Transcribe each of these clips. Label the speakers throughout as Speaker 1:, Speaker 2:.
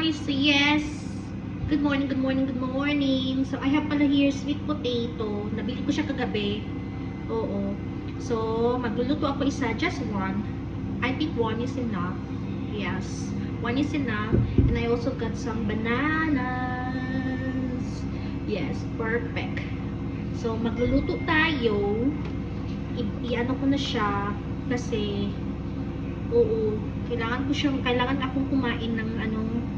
Speaker 1: guys, so yes, good morning, good morning, good morning. So I have pala here sweet potato. Nabili ko siya kagabi. Oo. So magluluto ako isa, just one. I think one is enough. Yes, one is enough. And I also got some bananas. Yes, perfect. So magluluto tayo. I-ano ko na siya kasi oo, kailangan akong kumain ng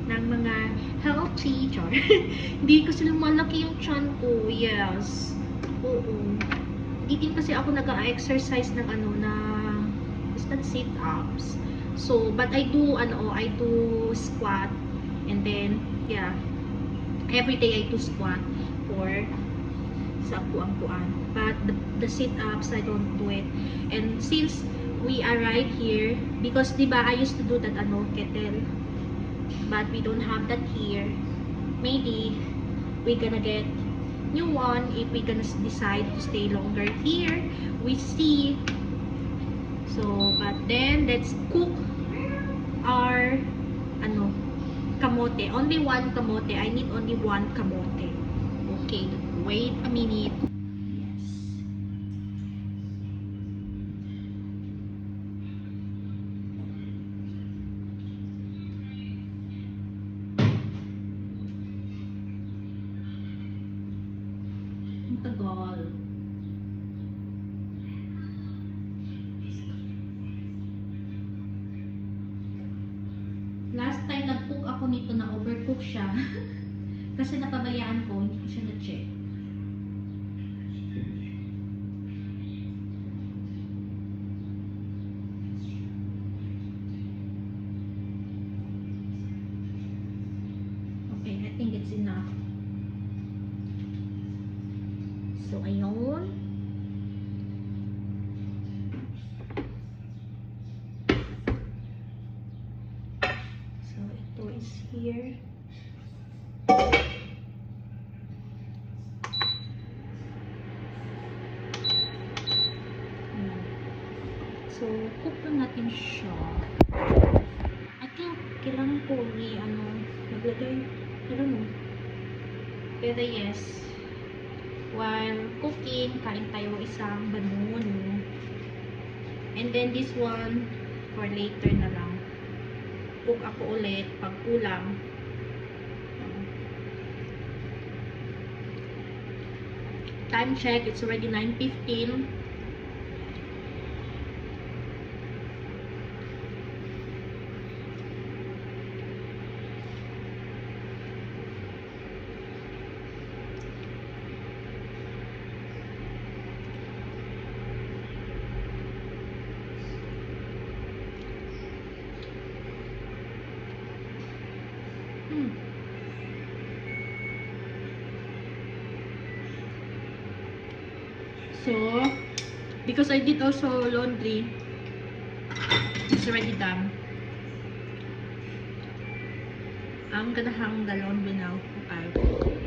Speaker 1: ng mga healthy char. Hindi kasi lumalaki yung tiyan ko. Yes. Oo. Hindi din kasi ako nag-exercise ng basta sit-ups. So, but I do squat and then yeah, every day I do squat for sa kuan. But the sit-ups I don't do it. And since we are right here, because diba I used to do that kettle, but we don't have that here. Maybe we gonna get new one if we gonna decide to stay longer here. We see. So but then let's cook our kamote. Only one kamote. I need only one kamote. Okay, wait a minute. Tagal. Last time nag-cook ako nito na overcook siya. Kasi napabayaan ko, hindi ko siya na-check. Okay, I think it's enough. So, ayun. So, ito is here. So, cook lang natin siya. I think, kailangan ko maglagay, I don't know. Pero yes, while cooking, kain tayo isang banon. And then this one, for later na lang. Cook ako ulit pag kulang. Time check, it's already 9:15. So, because I did also laundry, it's already done. I'm gonna hang the laundry now. Okay.